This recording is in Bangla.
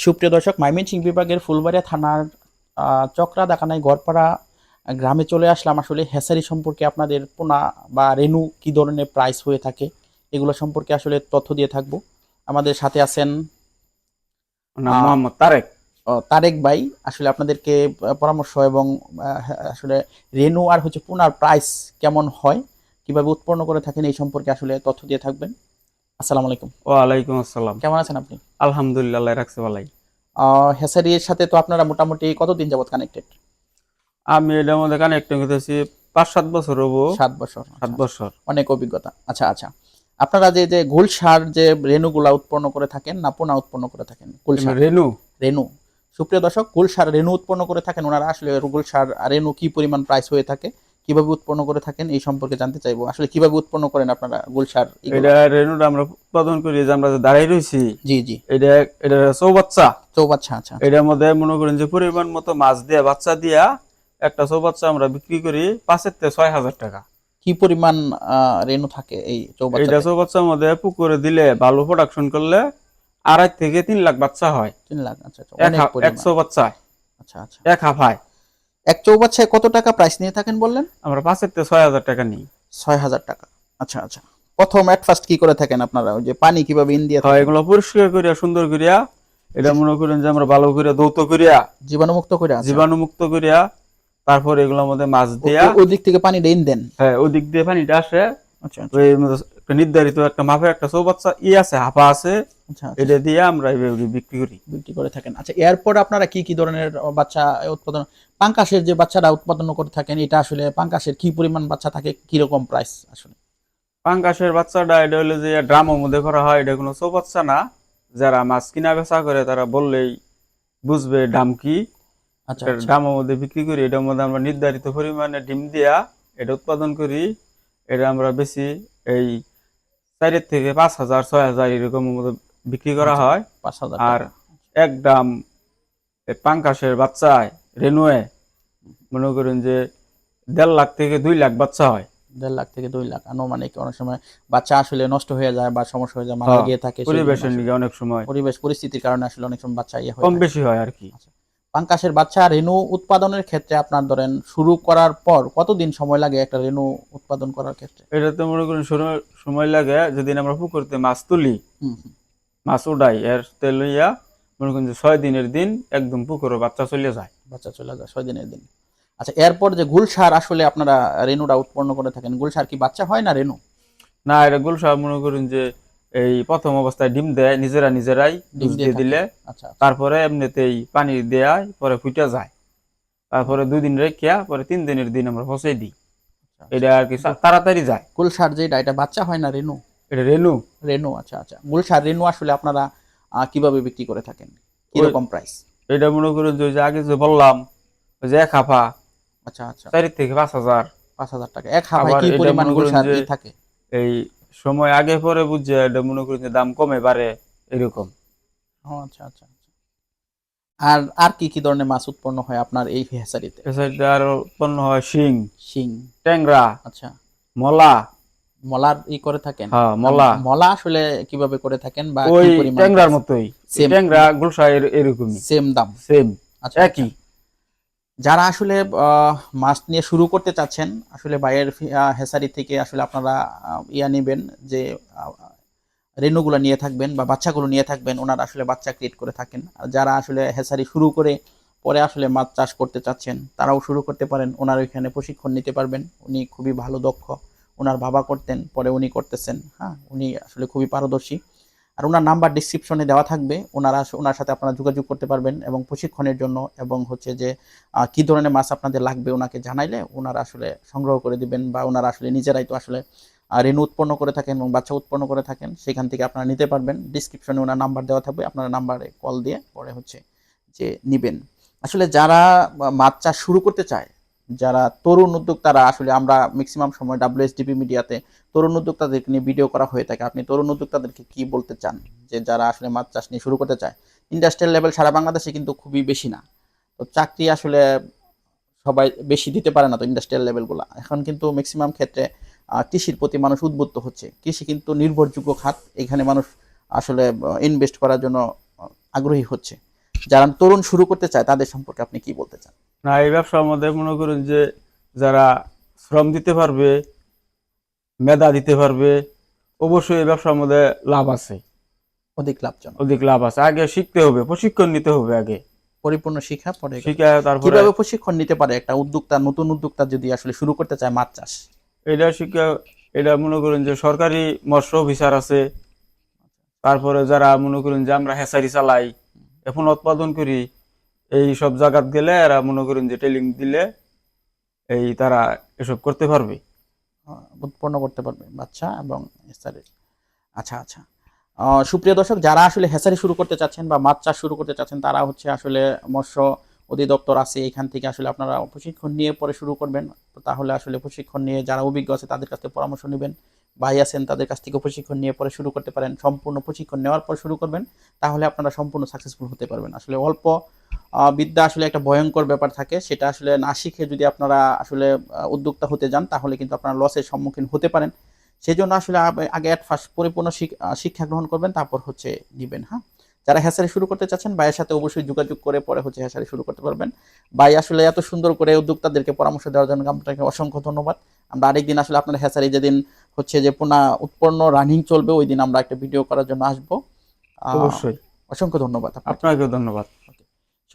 সুপ্রিয় দর্শক, ময়মনসিংহ বিভাগের ফুলবাড়িয়া থানার চকরা দাকানাই গড়পাড়া গ্রামে চলে আসলাম। আসলে হ্যাচারি সম্পর্কে আপনাদের পোনা বা রেনু কি ধরনের প্রাইস হয়ে থাকে এগুলো সম্পর্কে আসলে তথ্য দিয়ে থাকবো। আমাদের সাথে আছেন নাম আহ, মোহাম্মদ তারেক। তারেক ভাই। আসলে আপনাদেরকে পরামর্শ এবং আসলে রেনু আর হচ্ছে পোনার প্রাইস কেমন হয়, কিভাবে উৎপন্ন করে থাকেন এই সম্পর্কে আসলে তথ্য দিয়ে থাকবেন। আসসালামু আলাইকুম। ওয়ালাইকুম আসসালাম। কেমন আছেন আপনি? আলহামদুলিল্লাহ, আল্লাহ রাখছে ভালাই। হ্যাচারির সাথে তো আপনারা মোটামুটি কতদিন যাবত কানেক্টেড? আমি এটার মধ্যে কানেক্ট হইতেছি 5-7 বছর হবো। 7 বছর, সাত আচ্ছা আচ্ছা। বছর অনেক অভিজ্ঞতা। আচ্ছা আচ্ছা। আপনারা যে যে ঘোল সার যে রেণুগুলা উৎপন্ন করে থাকেন না পোনা উৎপন্ন করে থাকেন? ঘোল সার রেনু। রেণু। সুপ্রিয় দর্শক, ঘোল সার রেণু উৎপন্ন করে থাকেন ওনারা। আসলে ঘোল সার আর রেণু কি পরিমাণ প্রাইস হয়ে থাকে, কিভাবে উৎপন্ন করে থাকেন এই সম্পর্কে জানতে চাইবো। আসলে কিভাবে উৎপন্ন করেন আপনারা ঘোল সার এগুলো? এটা রেনুটা আমরা উৎপাদন করি যে আমরা যে দাঁড়াই রয়েছি। জি জি। এটা এটা চৌবাচ্চা। চৌবাচ্চা, আচ্ছা আচ্ছা। এটার মধ্যে মনে করেন যে পরিমাণ মতো মাছ দিয়া বাচ্চা দিয়া একটা চৌবাচ্চা আমরা বিক্রি করি 5,000 থেকে 6,000 টাকা। কি পরিমাণ রেণু থাকে এই এইটা চৌবাচ্চাতে? চৌবাচ্চার মধ্যে পুকুরে দিলে ভালো প্রোডাকশন করলে 2.5 থেকে 3 লাখ বাচ্চা হয়। 3 লাখ, আচ্ছা আচ্ছা, এক অনেক এক পরিমাণ। চৌবাচ্চায় আচ্ছা আচ্ছা। এক হাফায় এক চৌবাচ্চায় কত টাকা প্রাইস নিয়ে থাকেন বললেন? আমরা 5,000 থেকে 6,000 টাকা নিই। 6,000 টাকা। আচ্ছা আচ্ছা। প্রথম এট ফার্স্ট কি করে থাকেন আপনারা, ওই যে পানি কিভাবে ইন দিয়ে হয় থাকেন? এগুলো পরিষ্কার করিয়া সুন্দর করিয়া এটা মনে করেন যে আমরা ভালো করে দৌত করিয়া জীবাণুমুক্ত করে, আচ্ছা। জীবাণুমুক্ত করিয়া তারপর এগুলোর মধ্যে মাছ দিয়া ওই দিক থেকে পানি ইন দেন? হ্যাঁ ওই দিক দিয়ে পানিটা আসে। আচ্ছা আচ্ছা। ওই মধ্যে একটা নির্ধারিত একটা মাপের একটা চৌবাচ্চা আছে, হাপা আছে। আচ্ছা আচ্ছা। এটা দিয়ে আমরা এইভাবে বিক্রি করি। বিক্রি করে থাকেন। আচ্ছা, এরপর আপনারা কি কি ধরনের বাচ্চা উৎপাদন? পাঙ্কাশের যে বাচ্চারা উৎপাদন করে থাকেন, এটা আসলে পাঙ্কাশের কি পরিমাণ বাচ্চা থাকে, কি রকম প্রাইস আসলে? পাঙ্গাসের বাচ্চাটা এটা হলো যে ড্রামের মধ্যে করা হয়, এটা কোনো চৌবাচ্চা না। যারা মাছ কিনা বেচা করে তারা বললেই বুঝবে দাম কি। আচ্ছা এটার আচ্ছা। দামের মধ্যে বিক্রি করি। এটার মধ্যে আমরা নির্ধারিত পরিমাণে ডিম দিয়া এটা উৎপাদন করি। এটা আমরা বেশি এই 4,000 থেকে 5,000 6,000 এরকম মতো বিক্রি করা আচ্ছা, হয়। 5,000 আর টাকা। এক দাম পাঙ্কাশের বাচ্চায় রেনুয়ে মনে করেন যে 1.5 লাখ থেকে 2 লাখ বাচ্চা হয়। 1.5 লাখ থেকে 2 লাখ আনুমানিক। অনেক সময় বাচ্চা আসলে নষ্ট হয়ে যায় বা সমস্যা হয়ে যায়, মারা হ্যাঁ, গিয়ে থাকে, সেই জন্য পরিবেশের আসলে নিকে অনেক সময় পরিবেশ পরিস্থিতির কারণে আসলে অনেক সময় বাচ্চা ইয়ে হয়ে কম থাকে। বেশি হয় আর কি। আচ্ছা। পাঙ্কাশের বাচ্চা রেণু উৎপাদনের ক্ষেত্রে আপনার ধরেন শুরু করার পর কতদিন সময় লাগে একটা রেণু উৎপাদন করার ক্ষেত্রে? এটাতে মনে করেন সময় লাগে যেদিন আমরা পুকুরতে মাছ তুলি, হুম হুম। মাছ উঠাই এর তেল লইয়া মনে করেন যে 6 দিনের দিন একদম পুকুরে বাচ্চা চলে যায়। বাচ্চা চলে যায় 6 দিনের দিন। আচ্ছা, এরপর যে গুলসার আসলে আপনারা রেণুটা উৎপন্ন করে থাকেন, গুলসার কি বাচ্চা হয় না রেণু? না, এটা গুলশা মনে করেন যে এই প্রথম অবস্থায় ডিম দেয় নিজেরাই ডিম দুধ দিয়ে দিয়ে থাকে? দিলে। আচ্ছা আচ্ছা। তারপরে এমনিতেই পানি দেয় পরে ফুটে যায়। তারপরে 2 দিন রেখে পরে 3 দিনের দিন আমরা পচাই দিই। আচ্ছা আচ্ছা। এটা আর কি তাড়াতাড়ি যায়। গুলসার যেটা, এটা বাচ্চা হয় না রেণু? এটা রেনু। রেণু, আচ্ছা আচ্ছা। গুলসার রেণু আসলে আপনারা কিভাবে বিক্রি করে থাকেন, ওই কিরকম প্রাইস? এটা মনে করেন যে ওই যে আগে যে বললাম ওই যে এক হাফা আচ্ছা আচ্ছা। 4,000 থেকে 5,000। 5,000 টাকা। এক হাফায় আবার কি এটা পরিমাণ মনে করেন গুলসার যে থাকে? এই সময় আগে পরে বুঝছে এটা মনে করেন যে দাম কমে বাড়ে এরকম। ও আচ্ছা আচ্ছা আচ্ছা। আর আর কি কি ধরনের মাছ উৎপন্ন হয় আপনার এই হ্যাচারিতে? এছাড়া আরো উৎপন্ন হয় শিং, শিং। ট্যাংরা, আচ্ছা। মলা। মলার করে থাকেন? হ্যাঁ, মলা মলা আসলে কিভাবে করে থাকেন বা ওই কি পরিমাণ ট্যাংরার প্রাইস? মতোই। সেম ট্যাংরা গুলশা এরকমই সেম দাম? সেম আচ্ছা আচ্ছা। একই। যারা আসলে মাছ নিয়ে শুরু করতে চাচ্ছেন, আসলে বাইরের হ্যাচারি থেকে আসলে আপনারা নেবেন যে আহ, রেণুগুলো নিয়ে থাকবেন বা বাচ্চাগুলো নিয়ে থাকবেন, ওনারা আসলে বাচ্চা ক্রিয়েট করে থাকেন। আর যারা আসলে হ্যাচারি শুরু করে পরে আসলে মাছ চাষ করতে চাচ্ছেন তারাও শুরু করতে পারেন। ওনার ওইখানে প্রশিক্ষণ নিতে পারবেন। উনি খুবই ভালো দক্ষ। ওনার বাবা করতেন, পরে উনি করতেছেন। হ্যাঁ, উনি আসলে খুবই পারদর্শী। আর ওনার নাম্বার ডিসক্রিপশনে দেওয়া থাকবে, ওনার সাথে আপনারা যোগাযোগ করতে পারবেন এবং প্রশিক্ষণের জন্য এবং হচ্ছে যে কি ধরনের মাছ আপনাদের লাগবে ওনাকে জানাইলে ওনারা আসলে সংগ্রহ করে দিবেন, বা ওনারা আসলে নিজেরাই তো আসলে রেণু উৎপন্ন করে থাকেন এবং বাচ্চা উৎপন্ন করে থাকেন, সেখান থেকে আপনারা নিতে পারবেন। ডিসক্রিপশনে ওনার নাম্বার দেওয়া থাকবে, আপনারা নাম্বারে কল দিয়ে পরে হচ্ছে যে নিবেন। আসলে যারা মাছ চাষ শুরু করতে চায়, যারা তরুণ উদ্যোক্তারা, আসলে আমরা ম্যাক্সিমাম সময় WSDP মিডিয়াতে তরুণ উদ্যোক্তাদেরকে নিয়ে ভিডিও করা হয়ে থাকে। আপনি তরুণ উদ্যোক্তাদেরকে কি বলতে চান, যে যারা আসলে মাছ চাষ নিয়ে শুরু করতে চায়? ইন্ডাস্ট্রিয়াল লেভেল সারা বাংলাদেশে কিন্তু খুবই বেশি না, তো চাকরি আসলে সবাই বেশি দিতে পারে না। তো ইন্ডাস্ট্রিয়াল লেভেলগুলো এখন কিন্তু ম্যাক্সিমাম ক্ষেত্রে কৃষির প্রতি মানুষ উদ্বুদ্ধ হচ্ছে। কৃষি কিন্তু নির্ভরযোগ্য খাত, এখানে মানুষ আসলে ইনভেস্ট করার জন্য আগ্রহী হচ্ছে। যারা তরুণ শুরু করতে চায় তাদের সম্পর্কে আপনি কি বলতে চান? না, এই ব্যবসার মধ্যে মনে করুন যে যারা শ্রম দিতে পারবে, মেধা দিতে পারবে, অবশ্যই এই ব্যবসার মধ্যে লাভ আছে, অধিক লাভজনক। অধিক লাভ আছে। আগে শিখতে হবে, প্রশিক্ষণ নিতে হবে আগে, পরিপূর্ণ শিক্ষা পরে শিখে তারপরে কিভাবে প্রশিক্ষণ নিতে পারে একটা উদ্যোক্তা, নতুন উদ্যোক্তা যদি আসলে শুরু করতে চায় মাছ চাষ? এটা শিক্ষা, এটা মনে করেন যে সরকারি মৎস্য অফিসার আছে, তারপরে যারা মনে করেন যে আমরা হেসারি চালাই, এখন উৎপাদন করি, এই সব জায়গাত গেলে এরা মনে করেন যে ট্রেনিং দিলে এই তারা এসব করতে পারবে। উৎপন্ন করতে পারবে বাচ্চা এবং হেসারি। আচ্ছা আচ্ছা। সুপ্রিয় দর্শক, যারা আসলে হেসারি শুরু করতে চাচ্ছেন বা মাছ চাষ শুরু করতে চাচ্ছেন তারা হচ্ছে আসলে মৎস্য অধিদপ্তর আছে, এখান থেকে আসলে আপনারা প্রশিক্ষণ নিয়ে পরে শুরু করবেন। তো তাহলে আসলে প্রশিক্ষণ নিয়ে যারা অভিজ্ঞ আছে তাদের কাছ থেকে পরামর্শ নেবেন, ভাই আছেন তাদের কাছ থেকে প্রশিক্ষণ নিয়ে পরে শুরু করতে পারেন। সম্পূর্ণ প্রশিক্ষণ নেওয়ার পর শুরু করবেন, তাহলে আপনারা সম্পূর্ণ সাকসেসফুল হতে পারবেন। আসলে অল্প বিদ্যা আসলে একটা ভয়ঙ্কর ব্যাপার থাকে, সেটা আসলে না শিখে যদি আপনারা আসলে উদ্যোক্তা হতে যান তাহলে কিন্তু আপনারা লসের সম্মুখীন হতে পারেন। সেই জন্য আসলে আগে অ্যাট ফার্স্ট পরিপূর্ণ শিক্ষা গ্রহণ করবেন, তারপর হচ্ছে নিবেন। হ্যাঁ, যারা হ্যাচারি শুরু করতে চাচ্ছেন ভাইয়ের সাথে অবশ্যই যোগাযোগ করে পরে হচ্ছে হ্যাচারি শুরু করতে পারবেন। ভাই আসলে এত সুন্দর করে উদ্যোক্তাদেরকে পরামর্শ দেওয়ার জন্য আপনাকে অসংখ্য ধন্যবাদ। আমরা আরেকদিন আসলে আপনার হ্যাচারি যেদিন হচ্ছে যে উৎপন্ন রানিং চলবে ওই দিন আমরা একটা ভিডিও করার জন্য আসবো। অবশ্যই। অসংখ্য ধন্যবাদ আপনাকে। আপনাকেও ধন্যবাদ।